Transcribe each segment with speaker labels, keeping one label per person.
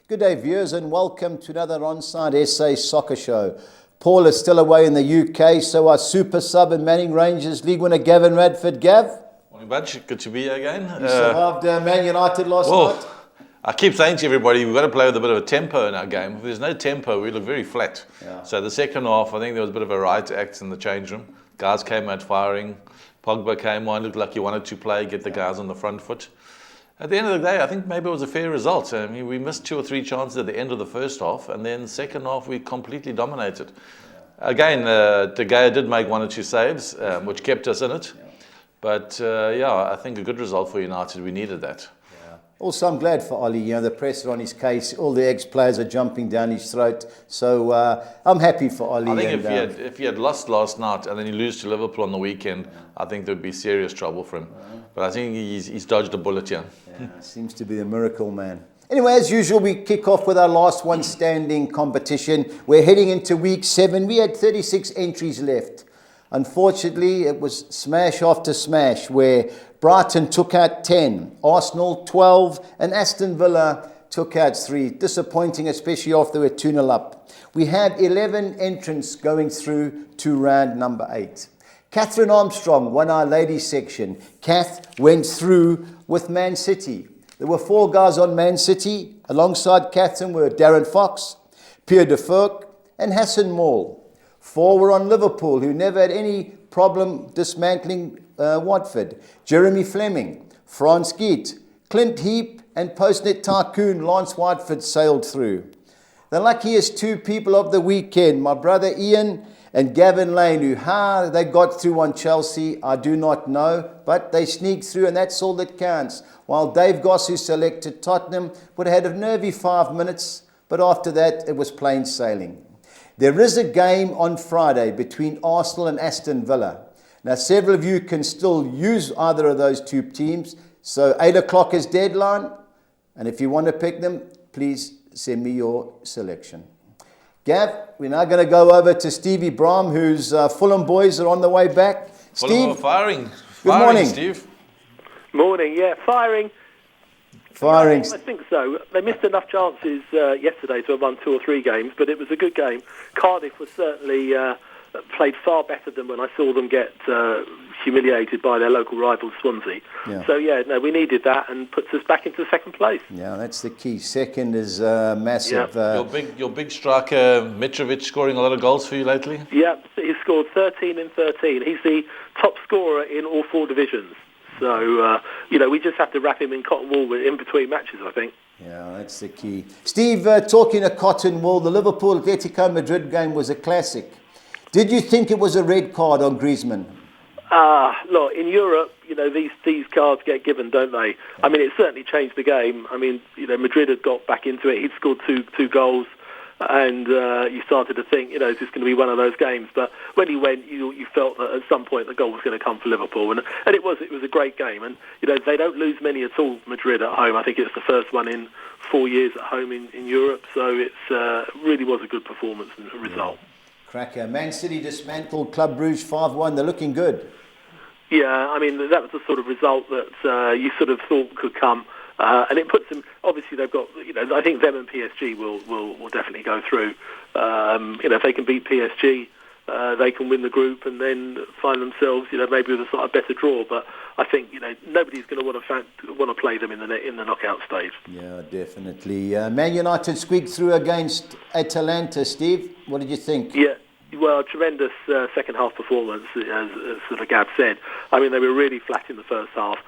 Speaker 1: Good day, viewers, and welcome to another OnsideSA Soccer Show. Paul is still away in the UK, so our super sub and Manning Rangers League winner Gavin Radford. Gav?
Speaker 2: Morning, Budge. Good to be here again.
Speaker 1: You survived Man United last night?
Speaker 2: I keep saying to everybody, we've got to play with a bit of a tempo in our game. If there's no tempo, we look very flat.
Speaker 1: Yeah.
Speaker 2: So the second half, I think there was a bit of a riot act in the change room. Guys came out firing. Pogba came on, looked like he wanted to play, get the guys on the front foot. At the end of the day, I think maybe it was a fair result. I mean, we missed 2 or 3 chances at the end of the first half, and then the second half we completely dominated. Again, De Gea did make 1 or 2 saves, which kept us in it. But I think a good result for United. We needed that.
Speaker 1: Also, I'm glad for Ollie. You know, the pressure on his case, all the ex-players are jumping down his throat. So I'm happy for Ollie.
Speaker 2: I think if he had lost last night and then he lose to Liverpool on the weekend, I think there would be serious trouble for him. But I think he's dodged a bullet here.
Speaker 1: Yeah, seems to be a miracle man. Anyway, as usual, we kick off with our last one standing competition. We're heading into week 7. We had 36 entries left. Unfortunately, it was smash after smash, where Brighton took out 10, Arsenal 12, and Aston Villa took out 3. Disappointing, especially after we're 2-0 up. We had 11 entrants going through to round number 8. Catherine Armstrong won our ladies section. Kath went through with Man City. There were 4 guys on Man City. Alongside Catherine were Darren Fox, Pierre de Furk, and Hassan Maul. 4 were on Liverpool, who never had any problem dismantling Watford. Jeremy Fleming, Franz Geet, Clint Heap, and Postnet tycoon Lance Whiteford sailed through. The luckiest 2 people of the weekend, my brother Ian and Gavin Lane, who how they got through on Chelsea, I do not know, but they sneaked through and that's all that counts. While Dave Goss, who selected Tottenham, would have had a nervy 5 minutes, but after that it was plain sailing. There is a game on Friday between Arsenal and Aston Villa. Now, several of you can still use either of those 2 teams, so 8 o'clock is deadline, and if you want to pick them, please send me your selection. Gav, we're now going to go over to Stevie Brahm, whose Fulham boys are on the way back.
Speaker 2: Fulham are firing.
Speaker 1: Good morning.
Speaker 2: Steve.
Speaker 3: Morning, yeah, firing.
Speaker 1: Firing.
Speaker 3: I think so. They missed enough chances yesterday to have won 2 or 3 games, but it was a good game. Cardiff was certainly played far better than when I saw them get humiliated by their local rival Swansea. Yeah. So, we needed that and puts us back into 2nd place.
Speaker 1: Yeah, that's the key. 2nd is massive.
Speaker 2: Yeah. Your big striker, Mitrovic, scoring a lot of goals for you lately?
Speaker 3: Yeah, he's scored 13 in 13. He's the top scorer in all 4 divisions. So, we just have to wrap him in cotton wool in between matches, I think.
Speaker 1: Yeah, that's the key. Steve, talking of cotton wool, the Liverpool Atletico Madrid game was a classic. Did you think it was a red card on Griezmann?
Speaker 3: Look, in Europe, these cards get given, don't they? I mean, it certainly changed the game. I mean, Madrid had got back into it. He'd scored two goals. And you started to think, is this going to be one of those games? But when he went, you felt that at some point the goal was going to come for Liverpool, and it was a great game. And they don't lose many at all, Madrid at home. I think it's the first one in 4 years at home in Europe. So it's really was a good performance and result.
Speaker 1: Cracker. Man City dismantled Club Brugge 5-1. They're looking good.
Speaker 3: Yeah, I mean that was the sort of result that you sort of thought could come. And it puts them. Obviously, they've got. I think them and PSG will definitely go through. If they can beat PSG, they can win the group and then find themselves, maybe with a sort of better draw. But I think nobody's going to want to play them in the knockout stage.
Speaker 1: Yeah, definitely. Man United squeaked through against Atalanta. Steve, what did you think?
Speaker 3: Yeah. Well, tremendous second half performance, as sort of Gab said. I mean, they were really flat in the first half.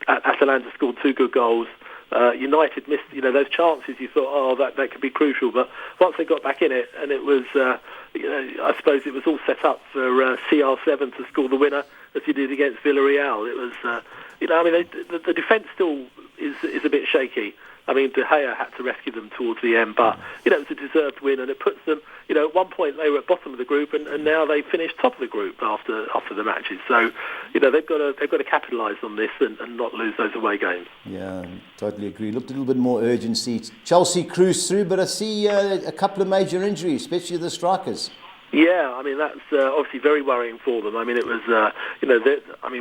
Speaker 3: Atalanta scored 2 good goals. United missed, those chances. You thought, that could be crucial. But once they got back in it, and it was, I suppose it was all set up for CR7 to score the winner, as he did against Villarreal. It was, the defence still is a bit shaky. I mean, De Gea had to rescue them towards the end, but it was a deserved win, and it puts them. At one point they were at bottom of the group, and now they finished top of the group after the matches. So, they've got to capitalise on this and not lose those away games.
Speaker 1: Yeah, totally agree. Looked a little bit more urgency. Chelsea cruised through, but I see a couple of major injuries, especially the strikers.
Speaker 3: Yeah, I mean that's obviously very worrying for them. I mean it was,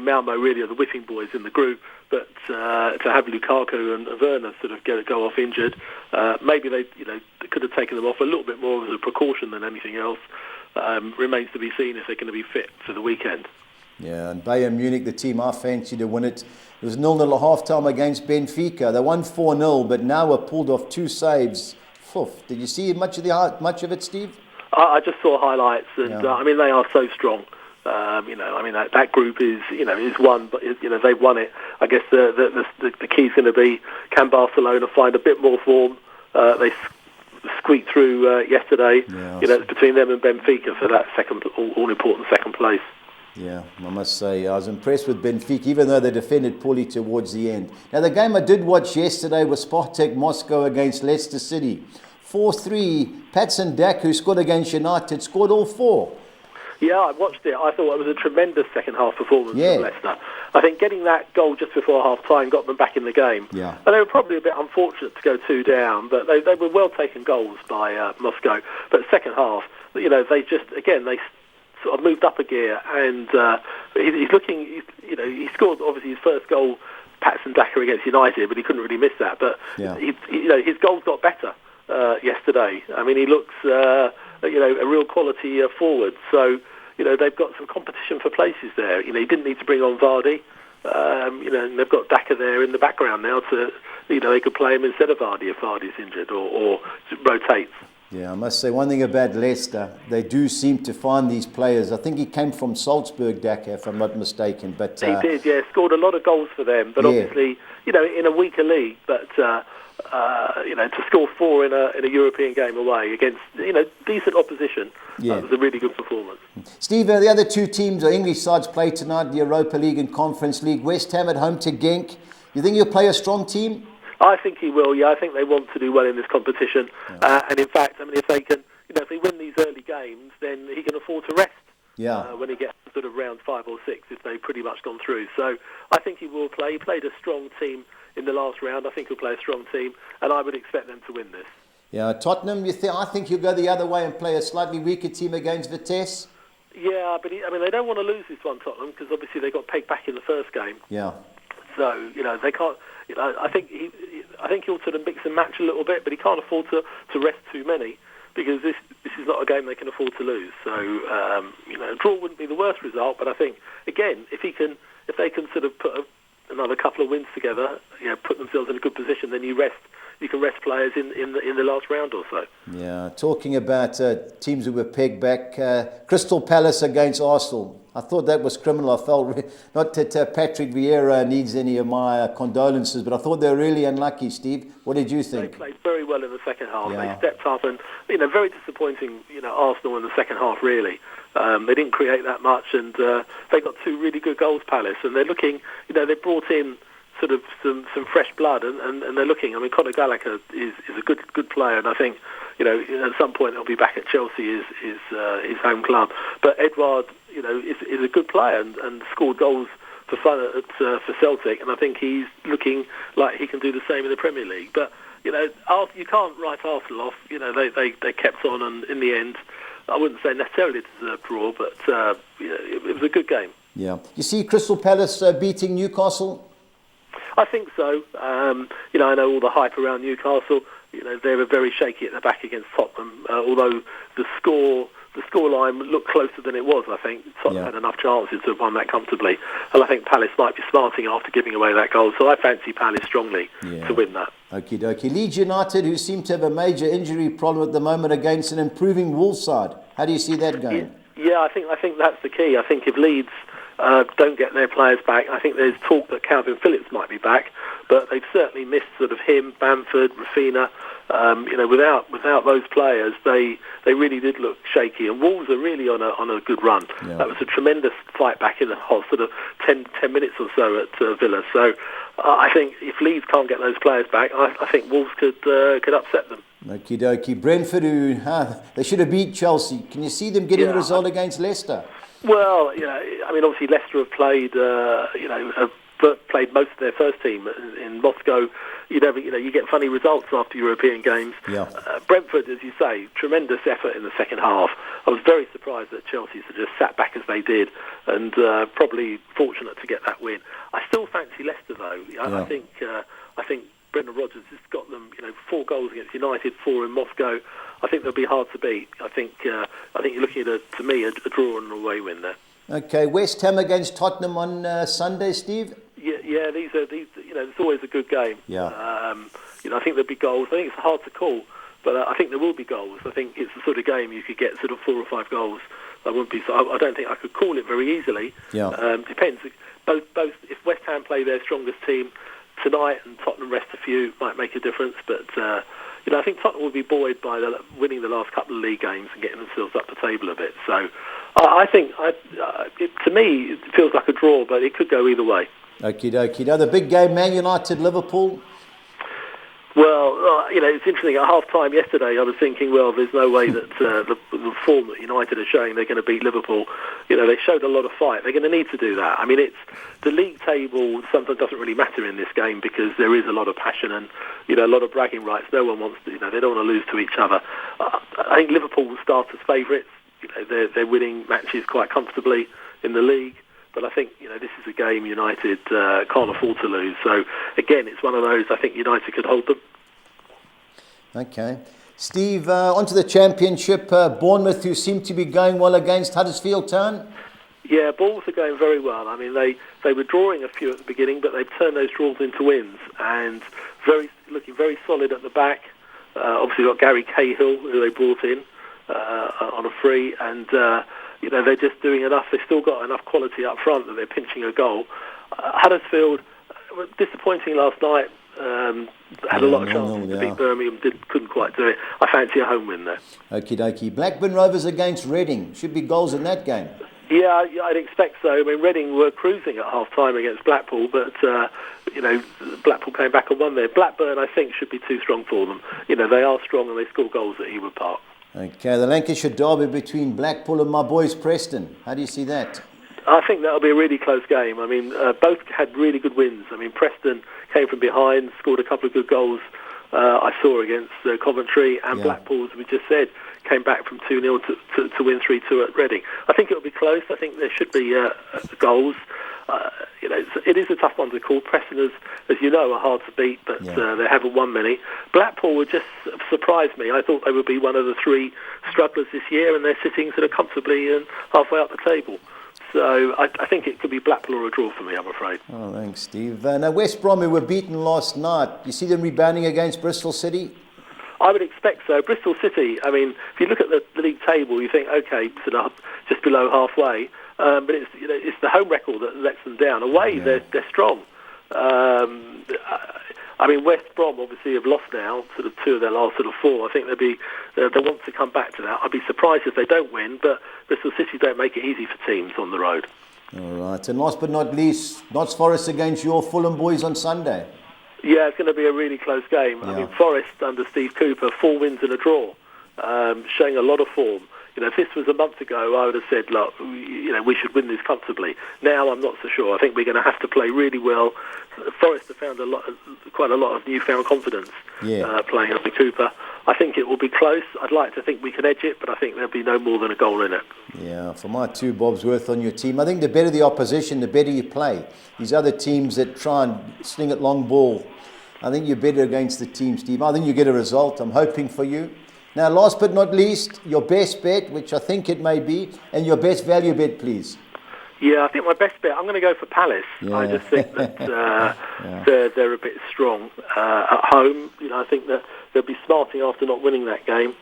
Speaker 3: Malmo really are the whipping boys in the group, but to have Lukaku and Werner sort of go off injured, maybe they could have taken them off a little bit more as a precaution than anything else. Remains to be seen if they're going to be fit for the weekend.
Speaker 1: Yeah, and Bayern Munich, the team I fancy to win it, it was 0-0 at half-time against Benfica. They won 4-0, but now have pulled off 2 saves. Oof. Did you see much of it, Steve?
Speaker 3: I just saw highlights, and I mean they are so strong. That group is one, but they've won it. I guess the key's going to be, can Barcelona find a bit more form? They squeaked through yesterday. Yeah, between them and Benfica for that all-important second place.
Speaker 1: Yeah, I must say, I was impressed with Benfica, even though they defended poorly towards the end. Now, the game I did watch yesterday was Spartak Moscow against Leicester City. 4-3, Patson Dak, who scored against United, scored all 4. Yeah,
Speaker 3: I watched it. I thought it was a tremendous second-half performance from Leicester. I think getting that goal just before half-time got them back in the game. Yeah. And they were probably a bit unfortunate to go 2 down, but they were well-taken goals by Moscow. But second half, they just, again, they sort of moved up a gear, and he's looking. He scored obviously his first goal, Patson Daka against United, but he couldn't really miss that. But his goals got better yesterday. I mean, he looks a real quality forward. So they've got some competition for places there. He didn't need to bring on Vardy. And they've got Daka there in the background now to they could play him instead of Vardy if Vardy's injured or rotates.
Speaker 1: Yeah, I must say one thing about Leicester, they do seem to find these players. I think he came from Salzburg, Daka, if I'm not mistaken. But
Speaker 3: he did, yeah, scored a lot of goals for them. But obviously, in a weaker league, but to score 4 in a European game away against decent opposition, that was a really good performance.
Speaker 1: Steve, the other 2 teams or English sides play tonight, the Europa League and Conference League. West Ham at home to Genk. You think you'll play a strong team?
Speaker 3: I think he will. Yeah, I think they want to do well in this competition, and in fact, I mean, if they can, if they win these early games, then he can afford to rest. Yeah. When he gets sort of round 5 or 6, if they've pretty much gone through. So I think he will play. He played a strong team in the last round. I think he'll play a strong team, and I would expect them to win this. Yeah,
Speaker 1: Tottenham. I think he'll go the other way and play a slightly weaker team against Vitesse.
Speaker 3: Yeah, but they don't want to lose this one, Tottenham, because obviously they got pegged back in the first game. Yeah. So they can't. I think he'll sort of mix and match a little bit, but he can't afford to rest too many because this is not a game they can afford to lose. So a draw wouldn't be the worst result, but I think again if they can sort of put another couple of wins together, put themselves in a good position, then you can rest players in the last round or so.
Speaker 1: Yeah, talking about teams who were pegged back, Crystal Palace against Arsenal. I thought that was criminal. I felt not that Patrick Vieira needs any of my condolences, but I thought they were really unlucky. Steve, what did you think?
Speaker 3: They played very well in the second half. Yeah. They stepped up, and very disappointing. Arsenal in the second half really. They didn't create that much, and they got 2 really good goals, Palace, and they're looking. They brought in sort of some fresh blood, and they're looking. I mean, Conor Gallagher is a good player, and I think at some point he'll be back at Chelsea, his home club. But Edouard, is a good player and scored goals for fun for Celtic, and I think he's looking like he can do the same in the Premier League. But you can't write Arsenal off. They kept on, and in the end, I wouldn't say necessarily it deserved a draw, but it was a good game. Yeah,
Speaker 1: you see Crystal Palace beating Newcastle.
Speaker 3: I think so. I know all the hype around Newcastle. They were very shaky at the back against Tottenham, although the scoreline looked closer than it was. I think Tottenham had enough chances to have won that comfortably, and I think Palace might be smarting after giving away that goal. So I fancy Palace strongly to win that. Okie
Speaker 1: dokie. Leeds United, who seem to have a major injury problem at the moment, against an improving Wolves side. How do you see that going?
Speaker 3: Yeah, I think that's the key. I think if Leeds don't get their players back, I think there's talk that Calvin Phillips might be back, but they've certainly missed sort of him, Bamford, Raphinha. Without those players, they really did look shaky. And Wolves are really on a good run. Yeah. That was a tremendous fight back in the whole sort of 10 minutes or so at Villa. So I think if Leeds can't get those players back, I think Wolves could upset them.
Speaker 1: Okie dokie. Brentford, they should have beat Chelsea. Can you see them getting a result against Leicester?
Speaker 3: Well, obviously Leicester have played, played most of their first team in Moscow. you get funny results after European games.
Speaker 1: Yeah.
Speaker 3: Brentford, as you say, tremendous effort in the second half. I was very surprised that Chelsea just sat back as they did, and probably fortunate to get that win. I still fancy Leicester though. I think Brendan Rodgers has got them, 4 goals against United, 4 in Moscow. I think they'll be hard to beat. I think you're looking at a draw and an away win there.
Speaker 1: Okay, West Ham against Tottenham on Sunday, Steve.
Speaker 3: Yeah. These it's always a good game.
Speaker 1: Yeah.
Speaker 3: I think there'll be goals. I think it's hard to call, but I think there will be goals. I think it's the sort of game you could get sort of 4 or 5 goals. I don't think I could call it very easily.
Speaker 1: Yeah.
Speaker 3: Depends. Both. If West Ham play their strongest team tonight and Tottenham rest a few, might make a difference. But I think Tottenham will be buoyed by winning the last couple of league games and getting themselves up the table a bit. So I think, to me, it feels like a draw, but it could go either way.
Speaker 1: Okie dokie. Now the big game, Man United, Liverpool.
Speaker 3: Well, it's interesting. At half-time yesterday, I was thinking, well, there's no way that the form that United are showing, they're going to beat Liverpool. They showed a lot of fight. They're going to need to do that. I mean, it's the league table sometimes doesn't really matter in this game because there is a lot of passion and, a lot of bragging rights. No one wants to, they don't want to lose to each other. I think Liverpool will start as favourites. They're winning matches quite comfortably in the league. But I think, this is a game United can't afford to lose. So, again, it's one of those, I think United could hold them.
Speaker 1: Okay. Steve, onto the Championship. Bournemouth, who seem to be going well against Huddersfield Town.
Speaker 3: Yeah, Bulls are going very well. I mean, they were drawing a few at the beginning, but they've turned those draws into wins. And looking very solid at the back. Obviously got Gary Cahill, who they brought in on a free. And... they're just doing enough. They've still got enough quality up front that they're pinching a goal. Huddersfield, disappointing last night. Had a lot of chances to beat Birmingham. Couldn't quite do it. I fancy a home win there.
Speaker 1: Okie dokie. Blackburn Rovers against Reading. Should be goals in that game.
Speaker 3: Yeah, I'd expect so. I mean, Reading were cruising at half-time against Blackpool, but, Blackpool came back and won there. Blackburn, I think, should be too strong for them. They are strong and they score goals at Ewood Park.
Speaker 1: Okay, the Lancashire derby between Blackpool and my boys Preston. How do you see that?
Speaker 3: I think that'll be a really close game. I mean, both had really good wins. I mean, Preston came from behind, scored a couple of good goals I saw against Coventry, and Blackpool, as we just said, came back from 2-0 to win 3-2 at Reading. I think it'll be close. I think there should be goals. It is a tough one to call. Preston, as you know, are hard to beat, but they haven't won many. Blackpool would just surprise me. I thought they would be one of the 3 strugglers this year, and they're sitting sort of comfortably and halfway up the table. So I think it could be Blackpool or a draw for me, I'm afraid.
Speaker 1: Oh, thanks, Steve. Now, West Brom, who were beaten last night, you see them rebounding against Bristol City?
Speaker 3: I would expect so. Bristol City, I mean, if you look at the league table, you think, okay, sort of just below halfway. But it's the home record that lets them down. Away, they're strong. I mean, West Brom obviously have lost now, sort of 2 of their last sort of 4. I think they want to come back to that. I'd be surprised if they don't win, but Bristol City don't make it easy for teams on the road.
Speaker 1: All right, and last but not least, Notts Forest against your Fulham boys on Sunday.
Speaker 3: Yeah, it's going to be a really close game. Yeah. I mean, Forest under Steve Cooper, 4 wins and a draw, showing a lot of form. If this was a month ago, I would have said, look, we should win this comfortably. Now I'm not so sure. I think we're going to have to play really well. Forest have found quite a lot of newfound confidence playing under Cooper. I think it will be close. I'd like to think we can edge it, but I think there'll be no more than a goal in it.
Speaker 1: Yeah, for my 2 bobs worth on your team, I think the better the opposition, the better you play. These other teams that try and sling it long ball, I think you're better against the team, Steve. I think you get a result. I'm hoping for you. Now, last but not least, your best bet, which I think it may be, and your best value bet, please.
Speaker 3: Yeah, I think my best bet, I'm going to go for Palace. Yeah. I just think that they're a bit strong at home. I think that they'll be smarting after not winning that game.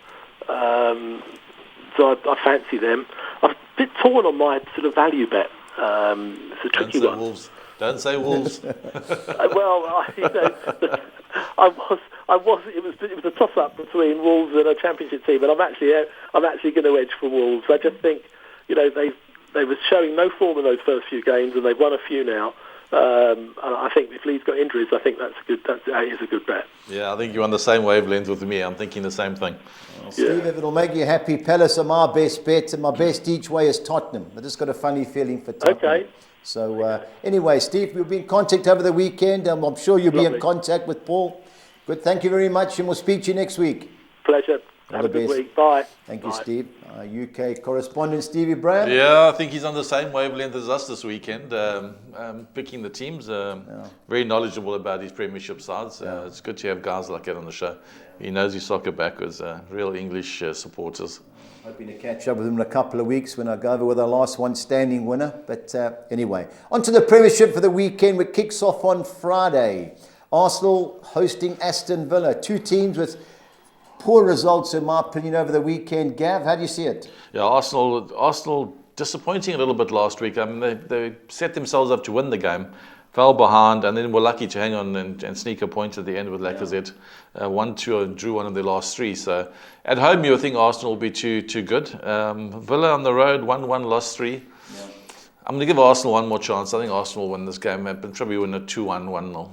Speaker 3: So I fancy them. I'm a bit torn on my sort of value bet. It's a tricky one.
Speaker 2: Wolves. Don't say Wolves.
Speaker 3: Well, It was a toss-up between Wolves and a Championship team, and I'm actually going to edge for Wolves. I just think, they were showing no form in those first few games, and they've won a few now. And I think if Leeds got injuries, I think that is a good bet.
Speaker 2: Yeah, I think you're on the same wavelength with me. I'm thinking the same thing.
Speaker 1: Well, Steve, if it'll make you happy, Palace are my best bet, and my best each way is Tottenham. I just got a funny feeling for Tottenham.
Speaker 3: Okay.
Speaker 1: So anyway, Steve, we'll be in contact over the weekend. I'm sure you'll be in
Speaker 3: Lovely.
Speaker 1: contact with Paul. Good, thank you very much, and we'll speak to you next week.
Speaker 3: Pleasure. Have a good week. Bye.
Speaker 1: Thank you,
Speaker 3: Bye.
Speaker 1: Steve. UK correspondent Stevie Brown.
Speaker 2: Yeah, I think he's on the same wavelength as us this weekend, picking the teams. Very knowledgeable about his premiership sides. It's good to have guys like that on the show. He knows his soccer backwards, real English supporters.
Speaker 1: Hoping to catch up with him in a couple of weeks when I go over with our last one standing winner. But anyway, on to the Premiership for the weekend, which kicks off on Friday. Arsenal hosting Aston Villa. Two teams with poor results, in my opinion, over the weekend. Gav, how do you see it?
Speaker 2: Yeah, Arsenal disappointing a little bit last week. I mean, they set themselves up to win the game, fell behind, and then were lucky to hang on and sneak a point at the end with Lacazette. 1-2 and drew one of their last three. So at home, you would think Arsenal will be too good. Villa on the road, 1-1, lost 3. Yeah. I'm going to give Arsenal one more chance. I think Arsenal will win this game, but probably win a 2-1, 1-0.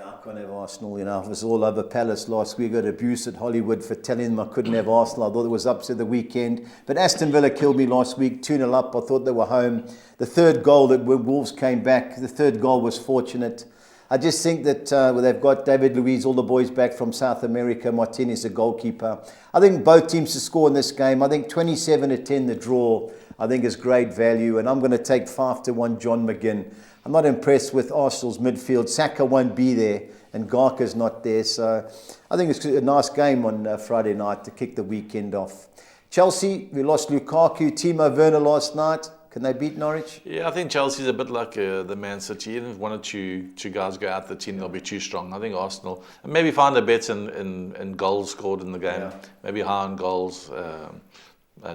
Speaker 1: I can't have Arsenal, you know. It was all over Palace last week. I got abused at Hollywood for telling them I couldn't have Arsenal. I thought it was up to the weekend. But Aston Villa killed me last week, 2-0 up. I thought they were home. The third goal that Wolves came back, the third goal was fortunate. I just think that they've got David Luiz, all the boys back from South America. Martinez, the goalkeeper. I think both teams to score in this game. I think 27-10 the draw, I think is great value. And I'm going to take 5-1 John McGinn. I'm not impressed with Arsenal's midfield. Saka won't be there and Garka's not there. So I think it's a nice game on Friday night to kick the weekend off. Chelsea, we lost Lukaku, Timo Werner last night. Can they beat Norwich?
Speaker 2: Yeah, I think Chelsea's a bit like the Man City. Even if one or two guys go out the team, they'll be too strong. I think Arsenal, and maybe find a bet in goals scored in the game. Yeah. Maybe high on goals.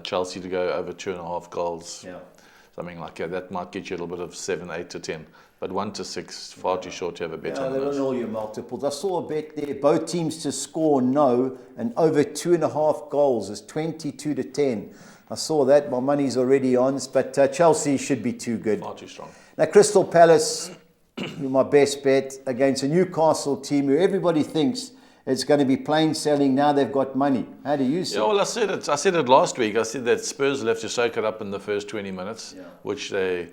Speaker 2: Chelsea to go over 2.5 goals. Yeah. Something like that. That might get you a little bit of 7, 8 to 10. But 1 to 6, far too short to have a bet on those.
Speaker 1: They're on all your multiples. I saw a bet there. Both teams to score no and over 2.5 goals is 22-10. I saw that. My money's already on. But Chelsea should be too good.
Speaker 2: Far too strong.
Speaker 1: Now, Crystal Palace, my best bet against a Newcastle team who everybody thinks it's going to be plain sailing. Now they've got money. How do you see it?
Speaker 2: Yeah, well, I said it last week. I said that Spurs will have to soak it up in the first 20 minutes, which they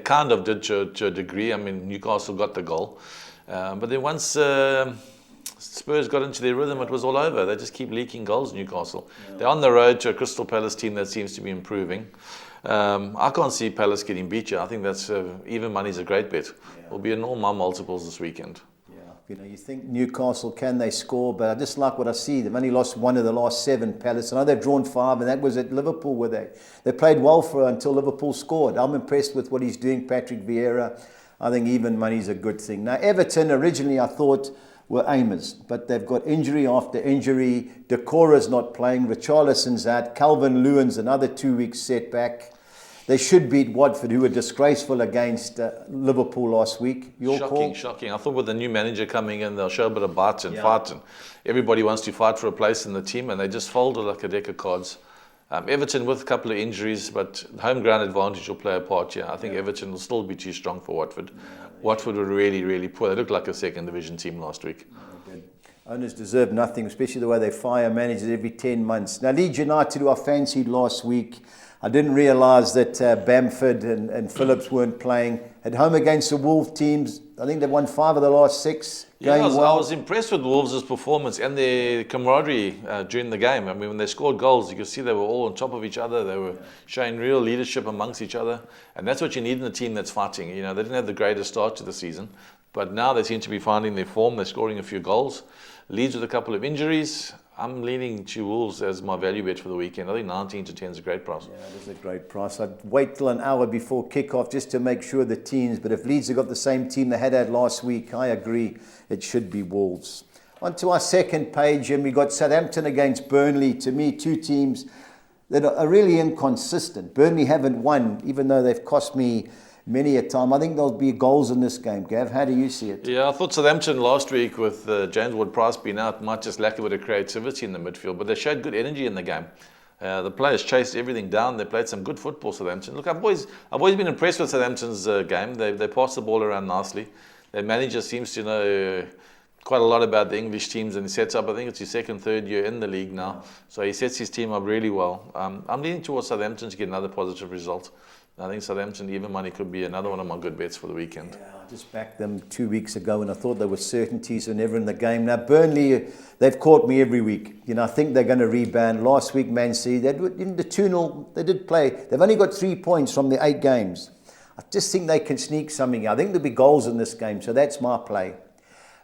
Speaker 2: kind of did to a degree. I mean, Newcastle got the goal. But then once Spurs got into their rhythm, it was all over. They just keep leaking goals, Newcastle. Yeah. They're on the road to a Crystal Palace team that seems to be improving. I can't see Palace getting beat you. I think that's even money's a great bet. Yeah. It'll be in all my multiples this weekend.
Speaker 1: You know, you think Newcastle, can they score? But I just like what I see. They've only lost 1 of the last 7, Palace. I know they've drawn 5, and that was at Liverpool, were they? They played well for until Liverpool scored. I'm impressed with what he's doing, Patrick Vieira. I think even money's a good thing. Now, Everton, originally I thought were aimers, but they've got injury after injury. Decora's not playing. Richarlison's out. Calvin Lewin's another 2-week setback. They should beat Watford, who were disgraceful against Liverpool last week.
Speaker 2: Shocking. I thought with the new manager coming in, they'll show a bit of bite and fight. And everybody wants to fight for a place in the team, and they just folded like a deck of cards. Everton with a couple of injuries, but home ground advantage will play a part. I think Everton will still be too strong for Watford. Watford were really, really poor. They looked like a second division team last week.
Speaker 1: Owners deserve nothing, especially the way they fire managers every 10 months. Now, Leeds United, who I fancied last week, I didn't realise that Bamford and Phillips weren't playing. At home against the Wolves teams, I think they've won 5 of the last 6.
Speaker 2: I was impressed with Wolves' performance and their camaraderie during the game. I mean, when they scored goals, you could see they were all on top of each other. They were showing real leadership amongst each other. And that's what you need in a team that's fighting. You know, they didn't have the greatest start to the season, but now they seem to be finding their form. They're scoring a few goals. Leeds with a couple of injuries. I'm leaning to Wolves as my value bet for the weekend. I think 19-10 is a great price.
Speaker 1: Yeah, it is a great price. I'd wait till an hour before kickoff just to make sure the teams. But if Leeds have got the same team they had last week, I agree it should be Wolves. On to our second page, and we got Southampton against Burnley. To me, 2 teams that are really inconsistent. Burnley haven't won, even though they've cost me many a time. I think there'll be goals in this game. Gav, how do you see it?
Speaker 2: Yeah, I thought Southampton last week with James Ward-Prowse being out might just lack a bit of creativity in the midfield, but they showed good energy in the game. The players chased everything down. They played some good football, Southampton. Look, I've always been impressed with Southampton's game. They pass the ball around nicely. Their manager seems to know quite a lot about the English teams, and he sets up, I think it's his second, third year in the league now. So he sets his team up really well. I'm leaning towards Southampton to get another positive result. I think Southampton, even money, could be another one of my good bets for the weekend.
Speaker 1: Yeah, I just backed them 2 weeks ago and I thought they were certainties and never in the game. Now, Burnley, they've caught me every week. I think they're going to rebound. Last week, Man City, in the 2-0, they did play. They've only got 3 points from the 8 games. I just think they can sneak something. I think there'll be goals in this game, so that's my play.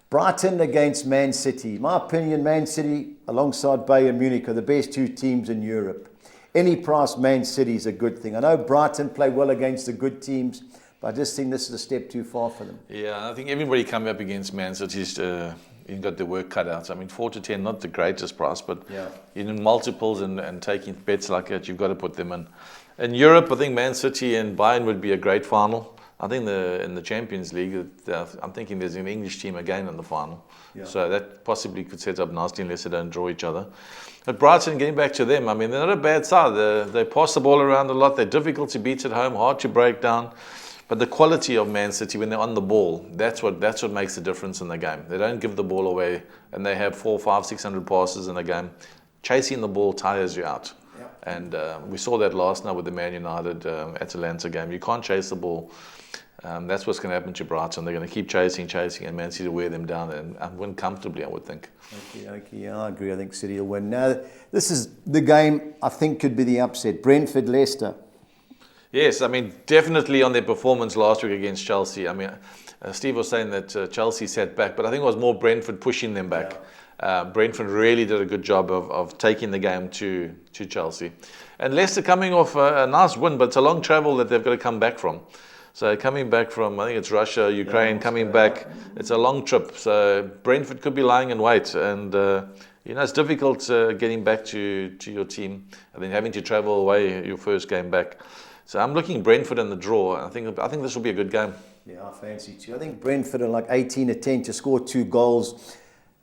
Speaker 1: Brighton against Man City. My opinion, Man City alongside Bayern Munich are the best 2 teams in Europe. Any price, Man City is a good thing. I know Brighton play well against the good teams, but I just think this is a step too far for them.
Speaker 2: Yeah, I think everybody coming up against Man City's you've got their work cut out. I mean, 4-10, not the greatest price, but in multiples and taking bets like that, you've got to put them in. In Europe, I think Man City and Bayern would be a great final. I think in the Champions League, I'm thinking there's an English team again in the final. Yeah. So that possibly could set up nicely unless they don't draw each other. But Brighton, getting back to them, I mean, they're not a bad side. They pass the ball around a lot. They're difficult to beat at home, hard to break down. But the quality of Man City when they're on the ball, that's what makes the difference in the game. They don't give the ball away, and they have 400, 500, 600 passes in a game. Chasing the ball tires you out. Yeah. And we saw that last night with the Man United Atalanta game. You can't chase the ball. That's what's going to happen to Brighton. They're going to keep chasing, and Man City will wear them down and win comfortably, I would think.
Speaker 1: Okay, yeah, I agree. I think City will win. Now, this is the game I think could be the upset. Brentford-Leicester.
Speaker 2: Yes, I mean, definitely on their performance last week against Chelsea. I mean, Steve was saying that Chelsea sat back, but I think it was more Brentford pushing them back. Yeah. Brentford really did a good job of taking the game to Chelsea. And Leicester coming off a nice win, but it's a long travel that they've got to come back from. So coming back from, I think it's Russia, Ukraine, coming back, it's a long trip. So Brentford could be lying in wait. And, it's difficult getting back to your team and then having to travel away your first game back. So I'm looking Brentford in the draw. I think this will be a good game. Yeah, I fancy too. I think Brentford are like 18-10 to score 2 goals.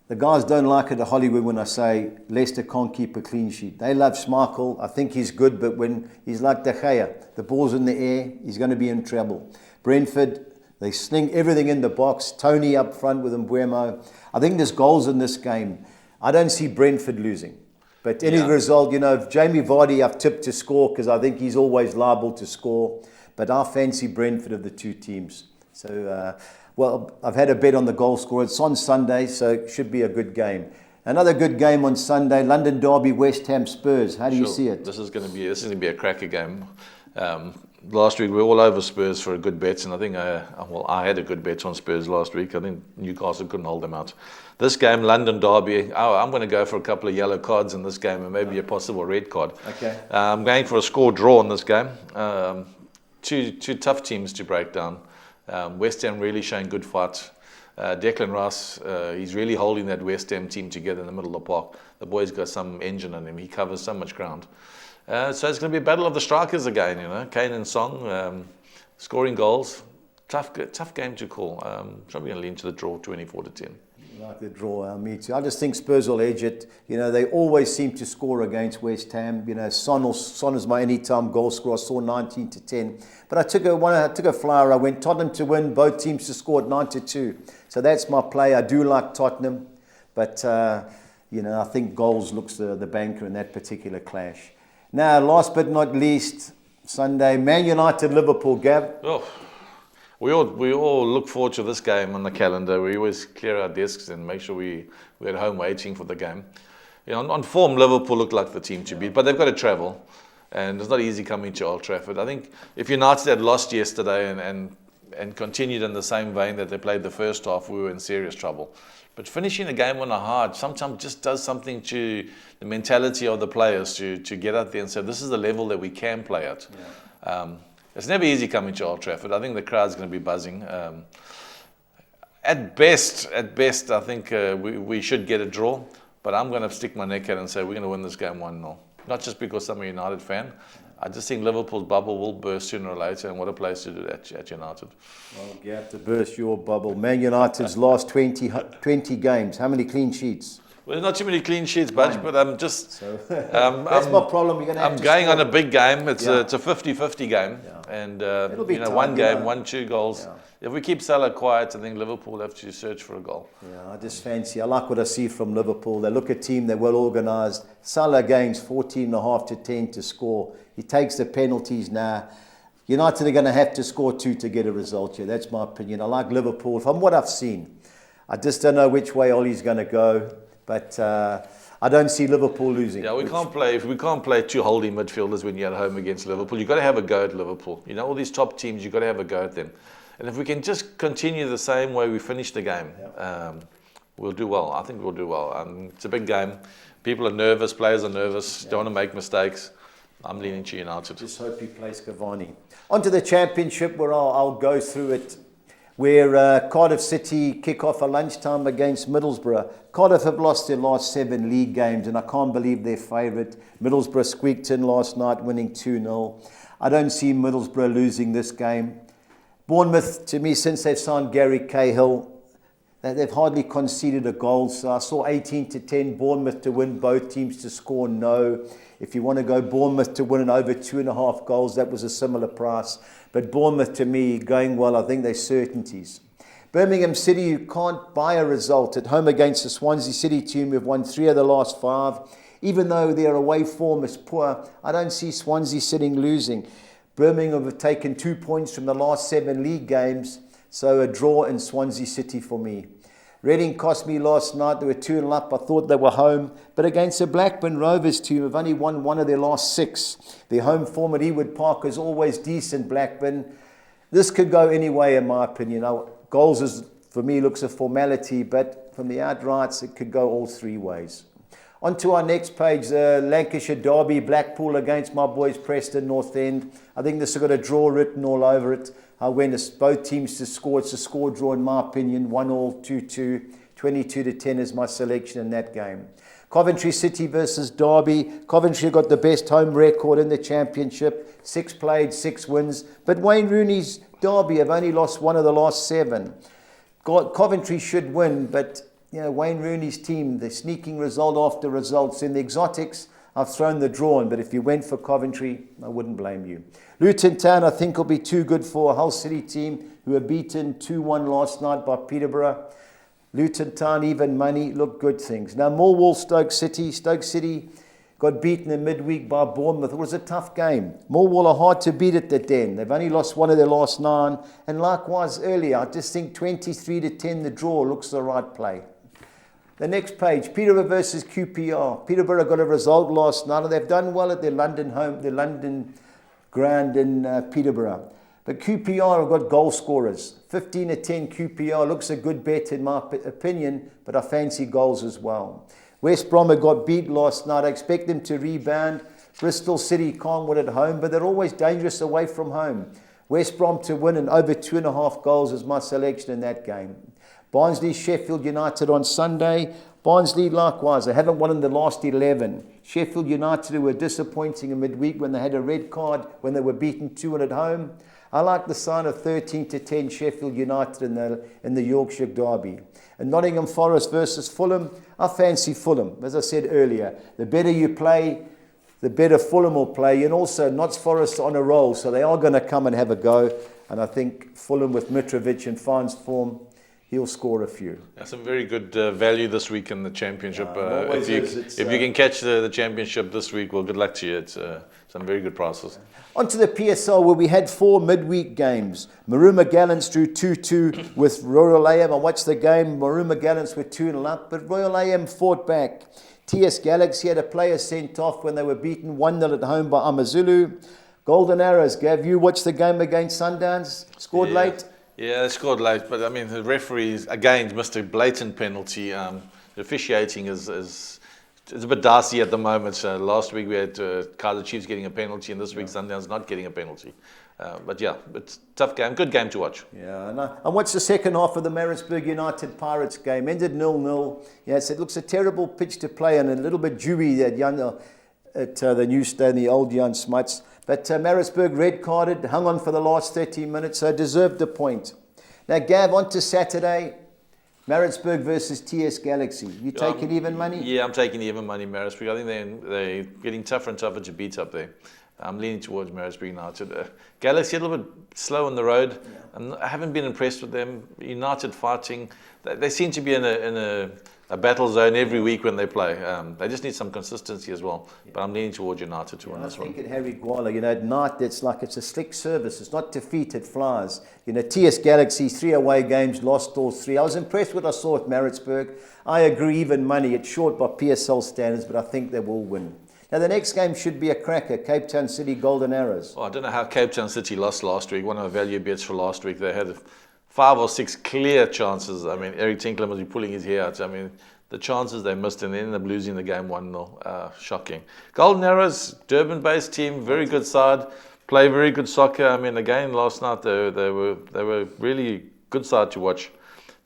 Speaker 2: The guys don't like it at Hollywood when I say Leicester can't keep a clean sheet. They love Schmeichel. I think he's good, but when he's like De Gea, the ball's in the air, he's going to be in trouble. Brentford, they sling everything in the box. Tony up front with Mbuemo. I think there's goals in this game. I don't see Brentford losing. But any result, if Jamie Vardy I've tipped to score because I think he's always liable to score. But I fancy Brentford of the 2 teams. So, I've had a bet on the goal scorer. It's on Sunday, so it should be a good game. Another good game on Sunday, London Derby, West Ham Spurs. How do you see it? This is going to be a cracker game. Last week we were all over Spurs for a good bet, and I think I had a good bet on Spurs last week. I think Newcastle couldn't hold them out. This game, London Derby, I'm going to go for a couple of yellow cards in this game and maybe a possible red card. Okay. I'm going for a score draw in this game. Two tough teams to break down. West Ham really showing good fight. Declan Rice, he's really holding that West Ham team together in the middle of the park. The boy's got some engine in him. He covers so much ground. So it's going to be a battle of the strikers again, Kane and Song scoring goals. Tough game to call. Probably going to lean to the draw, 24-10.
Speaker 1: Like the draw, me too. I just think Spurs will edge it. They always seem to score against West Ham. Son is my anytime goal scorer. I saw 19-10. But I took a flyer. I went Tottenham to win, both teams to score at 9-2. So that's my play. I do like Tottenham, but I think goals looks the banker in that particular clash. Now, last but not least, Sunday, Man United, Liverpool, Gav.
Speaker 2: Oh, we all look forward to this game on the calendar. We always clear our desks and make sure we're at home waiting for the game. On form, Liverpool look like the team to beat, but they've got to travel, and it's not easy coming to Old Trafford. I think if United had lost yesterday and continued in the same vein that they played the first half, we were in serious trouble. But finishing the game on a high sometimes just does something to the mentality of the players to get out there and say, this is the level that we can play at. Yeah. It's never easy coming to Old Trafford. I think the crowd's going to be buzzing. At best, I think we should get a draw, but I'm going to stick my neck out and say we're going to win this game 1-0. Not just because I'm a United fan. I just think Liverpool's bubble will burst sooner or later, and what a place to do that at United.
Speaker 1: Well, you have to burst your bubble. Man United's last 20 games. How many clean sheets?
Speaker 2: Well, not too many clean sheets, Budge, but I'm just...
Speaker 1: So that's my problem. You're going to have
Speaker 2: I'm
Speaker 1: to
Speaker 2: going
Speaker 1: score.
Speaker 2: on a big game. It's
Speaker 1: Yeah.
Speaker 2: a 50-50 game.
Speaker 1: Yeah.
Speaker 2: And,
Speaker 1: It'll be tight,
Speaker 2: one game,
Speaker 1: yeah.
Speaker 2: 1-2 goals.
Speaker 1: Yeah.
Speaker 2: If we keep Salah quiet, I think Liverpool will have to search for a goal.
Speaker 1: Yeah, I just fancy. I like what I see from Liverpool. They look a team, they're well organised. Salah gains 14.5 to 10 to score. He takes the penalties now. United are going to have to score 2 to get a result here. That's my opinion. I like Liverpool from what I've seen. I just don't know which way Ollie's going to go, but I don't see Liverpool losing.
Speaker 2: Yeah, we can't play two holding midfielders when you're at home against Liverpool. You've got to have a go at Liverpool. You know, all these top teams, you've got to have a go at them. And if we can just continue the same way we finish the game, we'll do well. I think we'll do well. It's a big game. People are nervous, players are nervous, don't want to make mistakes. I'm leaning to United.
Speaker 1: Just hope he plays Cavani. On to the Championship, where I'll go through it, where Cardiff City kick off at lunchtime against Middlesbrough. Cardiff have lost their last 7 league games, and I can't believe they're favourite. Middlesbrough squeaked in last night, winning 2-0. I don't see Middlesbrough losing this game. Bournemouth, to me, since they've signed Gary Cahill, they've hardly conceded a goal. So I saw 18-10 Bournemouth to win, both teams to score no. If you want to go Bournemouth to win and over 2.5 goals, that was a similar price. But Bournemouth, to me, going well, I think they're certainties. Birmingham City, you can't buy a result at home against the Swansea City team who've won 3 of the last 5. Even though their away form is poor, I don't see Swansea City losing. Birmingham have taken 2 points from the last 7 league games, so a draw in Swansea City for me. Reading cost me last night. They were 2-0 up. I thought they were home. But against the Blackburn Rovers team, have only won 1 of their last 6. Their home form at Ewood Park is always decent, Blackburn. This could go any way, in my opinion. Now, goals, is, for me, looks a formality, but from the outrights, it could go all 3 ways. On to our next page, the Lancashire Derby, Blackpool against my boys Preston North End. I think this has got a draw written all over it. I went both teams to score. It's a score draw in my opinion. 1-1, 2-2, 22-10 is my selection in that game. Coventry City versus Derby. Coventry got the best home record in the Championship. 6 played, 6 wins. But Wayne Rooney's Derby have only lost 1 of the last 7. Coventry should win, but you know, Wayne Rooney's team, they're sneaking result after results. In the exotics, I've thrown the draw in, but if you went for Coventry, I wouldn't blame you. Luton Town, I think, will be too good for a Hull City team who were beaten 2-1 last night by Peterborough. Luton Town, even money, look good things. Now, Millwall, Stoke City. Stoke City got beaten in midweek by Bournemouth. It was a tough game. Millwall are hard to beat at the Den. They've only lost 1 of their last 9. And likewise earlier, I just think 23-10, the draw looks the right play. The next page, Peterborough versus QPR. Peterborough got a result last night, and they've done well at their London home, their London ground in Peterborough. But QPR have got goal scorers. 15-10 QPR looks a good bet in my opinion, but I fancy goals as well. West Brom got beat last night. I expect them to rebound. Bristol City can't win at home, but they're always dangerous away from home. West Brom to win and over 2.5 goals is my selection in that game. Barnsley, Sheffield United on Sunday. Barnsley, likewise, they haven't won in the last 11. Sheffield United, who were disappointing in midweek when they had a red card when they were beaten 2-1 at home. I like the sign of 13-10 Sheffield United in the Yorkshire Derby. And Nottingham Forest versus Fulham, I fancy Fulham. As I said earlier, the better you play, the better Fulham will play. And also, Notts Forest on a roll, so they are going to come and have a go. And I think Fulham with Mitrovic in fine form, he'll score a few.
Speaker 2: That's some very good value this week in the Championship.
Speaker 1: If
Speaker 2: you can catch the Championship this week, well, good luck to you. It's some very good prices.
Speaker 1: On to the PSL, where we had 4 midweek games. Maruma Gallants drew 2-2 with Royal AM. I watched the game. Maruma Gallants were 2-0 up, but Royal AM fought back. TS Galaxy had a player sent off when they were beaten 1-0 at home by Amazulu. Golden Arrows, Gav, you watched the game against Sundowns? Scored late?
Speaker 2: Yeah, they scored late, but I mean, the referees, again, missed a blatant penalty. The officiating is a bit dicey at the moment. So last week we had Kaiser Chiefs getting a penalty, and this week Sundowns not getting a penalty. But yeah, it's a tough game, good game to watch.
Speaker 1: Yeah, and what's the second half of the Maritzburg United Pirates game? Ended 0-0. Yes, it looks a terrible pitch to play on, and a little bit dewy at the new stadium, the old Jan Smuts. But Maritzburg red carded, hung on for the last 30 minutes, so deserved the point. Now, Gav, on to Saturday. Maritzburg versus TS Galaxy. You taking even money?
Speaker 2: Yeah, I'm taking even money, Maritzburg. I think they're getting tougher and tougher to beat up there. I'm leaning towards Maritzburg United. Galaxy a little bit slow on the road. Yeah. I haven't been impressed with them. United fighting. They seem to be in a battle zone every week when they play. They just need some consistency as well. Yeah. But I'm leaning towards United to win this one.
Speaker 1: I think at Harry Gwala, at night, it's a slick service. It's not defeat, it flies. TS Galaxy, 3 away games, lost all 3. I was impressed with what I saw at Maritzburg. I agree, even money. It's short by PSL standards, but I think they will win. Now, the next game should be a cracker, Cape Town City Golden Arrows.
Speaker 2: I don't know how Cape Town City lost last week. One of the value bets for last week, they had 5 or 6 clear chances. I mean, Eric Tinkler must be pulling his hair out. I mean, the chances they missed, and they ended up losing the game 1-0. Shocking. Golden Arrows, Durban-based team, very good side, play very good soccer. I mean, again, last night they were really good side to watch.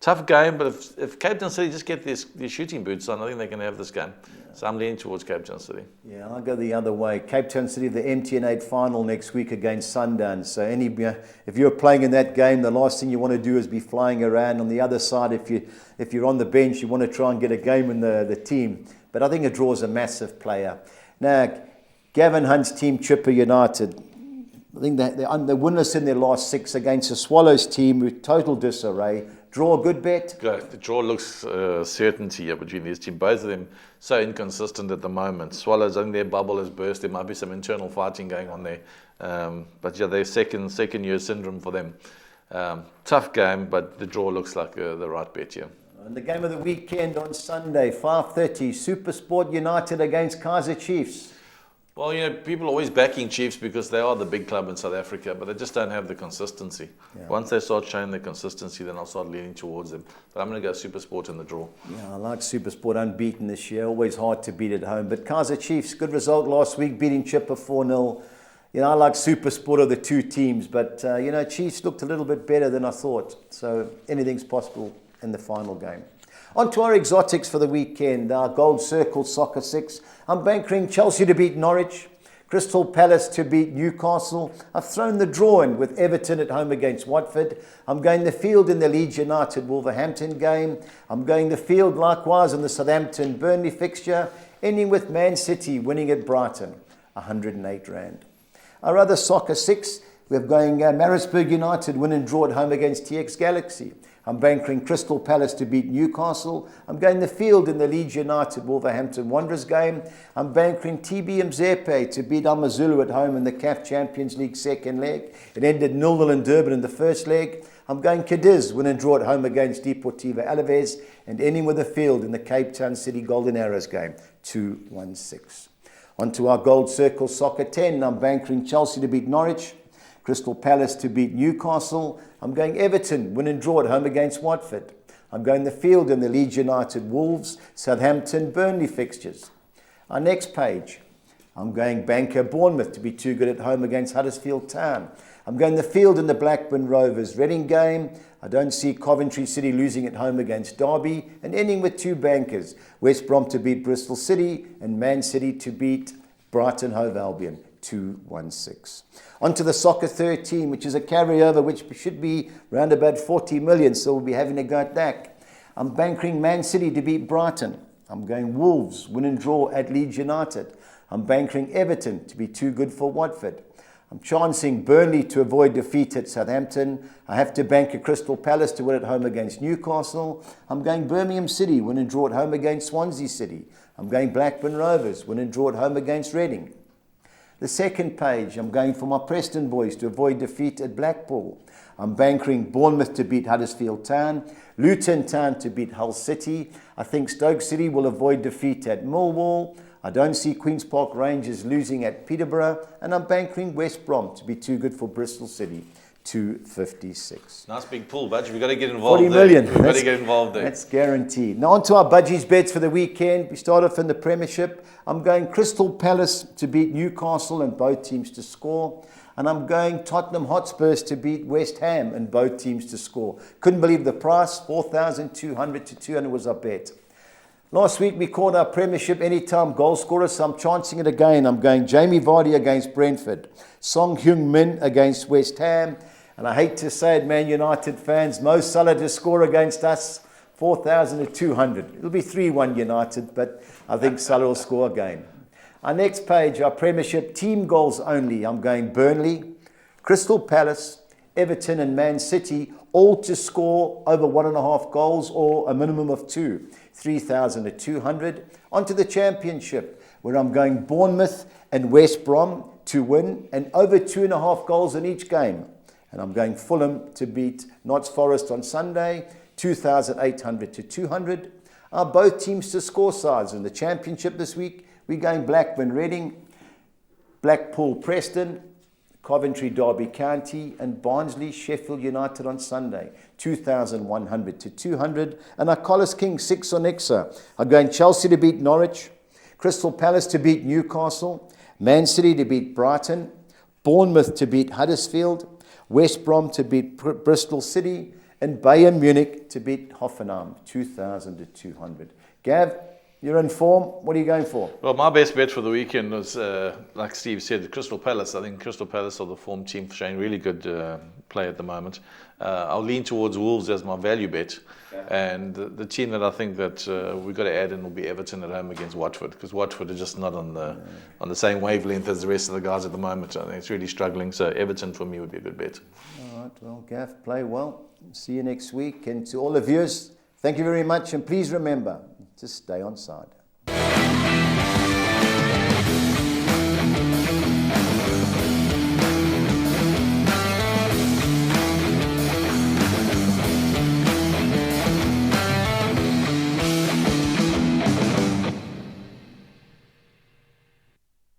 Speaker 2: Tough game, but if Cape Town City just get these shooting boots on, I think they can have this game. Yeah. So I'm leaning towards Cape Town City.
Speaker 1: Yeah, I'll go the other way. Cape Town City, the MTN8 final next week against Sundowns. So if you're playing in that game, the last thing you want to do is be flying around. On the other side, if you're on the bench, you want to try and get a game in the team. But I think a draw is a massive player. Now, Gavin Hunt's team, Chipper United, I think they're winless in their last 6 against the Swallows team with total disarray. Draw, good bet?
Speaker 2: Good. The draw looks certainty here between these teams. Both of them so inconsistent at the moment. Swallows, I think their bubble has burst. There might be some internal fighting going on there. But yeah, they're second year syndrome for them. Tough game, but the draw looks like the right bet here.
Speaker 1: And the game of the weekend on Sunday, 5:30, SuperSport United against Kaizer Chiefs.
Speaker 2: Well, people are always backing Chiefs because they are the big club in South Africa, but they just don't have the consistency. Yeah. Once they start showing the consistency, then I'll start leaning towards them. But I'm going to go SuperSport in the draw.
Speaker 1: Yeah, I like SuperSport unbeaten this year. Always hard to beat at home. But Kaizer Chiefs, good result last week, beating Chipper 4-0. I like SuperSport of the two teams, but Chiefs looked a little bit better than I thought. So anything's possible in the final game. On to our exotics for the weekend. Our Gold Circle Soccer 6. I'm bankering Chelsea to beat Norwich, Crystal Palace to beat Newcastle. I've thrown the draw in with Everton at home against Watford. I'm going the field in the Leeds United Wolverhampton game. I'm going the field likewise in the Southampton Burnley fixture, ending with Man City winning at Brighton, 108 Rand. Our other Soccer 6, we're going Maritzburg United win and draw at home against TX Galaxy. I'm bankering Crystal Palace to beat Newcastle. I'm going the field in the Leeds United Wolverhampton Wanderers game. I'm bankering TB Mzepe to beat Amazulu at home in the CAF Champions League second leg. It ended 0-0 in Durban in the first leg. I'm going Cadiz win and draw at home against Deportivo Alaves, and ending with the field in the Cape Town City Golden Arrows game, 2-1-6. On to our Gold Circle Soccer 10. I'm bankering Chelsea to beat Norwich, Crystal Palace to beat Newcastle. I'm going Everton, win and draw at home against Watford. I'm going the field in the Leeds United Wolves, Southampton, Burnley fixtures. Our next page, I'm going Banker Bournemouth to be too good at home against Huddersfield Town. I'm going the field in the Blackburn Rovers Reading game. I don't see Coventry City losing at home against Derby, and ending with 2 bankers, West Brom to beat Bristol City and Man City to beat Brighton Hove Albion, 2-1-6. On to the Soccer 13, which is a carryover, which should be around about 40 million, so we'll be having a go at that. I'm bankering Man City to beat Brighton. I'm going Wolves, win and draw at Leeds United. I'm bankering Everton to be too good for Watford. I'm chancing Burnley to avoid defeat at Southampton. I have to bank a Crystal Palace to win at home against Newcastle. I'm going Birmingham City, win and draw at home against Swansea City. I'm going Blackburn Rovers, win and draw at home against Reading. The second page, I'm going for my Preston boys to avoid defeat at Blackpool. I'm bankering Bournemouth to beat Huddersfield Town, Luton Town to beat Hull City. I think Stoke City will avoid defeat at Millwall. I don't see Queen's Park Rangers losing at Peterborough, and I'm bankering West Brom to be too good for Bristol City, 256.
Speaker 2: Nice big pull, Budgie. We've got to get involved
Speaker 1: 40 million.
Speaker 2: We've got to get involved there.
Speaker 1: That's guaranteed. Now on to our budgies bets for the weekend. We start off in the Premiership. I'm going Crystal Palace to beat Newcastle and both teams to score. And I'm going Tottenham Hotspurs to beat West Ham and both teams to score. Couldn't believe the price. 4,200 to 200 was our bet. Last week we called our Premiership anytime goal scorer, so I'm chancing it again. I'm going Jamie Vardy against Brentford, Song Heung-min against West Ham, and I hate to say it, Man United fans, Mo Salah to score against us, 4,200. It'll be 3-1 United, but I think Salah will score again. Our next page, our Premiership team goals only. I'm going Burnley, Crystal Palace, Everton and Man City, all to score over 1.5 goals or a minimum of 2. 3,200. Onto the Championship, where I'm going Bournemouth and West Brom to win and over 2.5 goals in each game. And I'm going Fulham to beat Notts Forest on Sunday, 2,800 to 200. Both teams to score sides in the Championship this week. We're going Blackburn Reading, Blackpool Preston, Coventry Derby County, and Barnsley Sheffield United on Sunday, 2,100 to 200. And our Collis Kings 6 on Exa are going Chelsea to beat Norwich, Crystal Palace to beat Newcastle, Man City to beat Brighton, Bournemouth to beat Huddersfield, West Brom to beat Bristol City, and Bayern Munich to beat Hoffenheim, 2,000 to 200. Gav, you're in form. What are you going for?
Speaker 2: Well, my best bet for the weekend was, like Steve said, Crystal Palace. I think Crystal Palace are the form team, showing really good play at the moment. I'll lean towards Wolves as my value bet. Yeah. And the team that I think that we've got to add in will be Everton at home against Watford, because Watford are just not on the same wavelength as the rest of the guys at the moment. I think it's really struggling. So Everton for me would be a good bet.
Speaker 1: All right, well, Gav, play well. See you next week. And to all the viewers, thank you very much. And please remember to stay on side.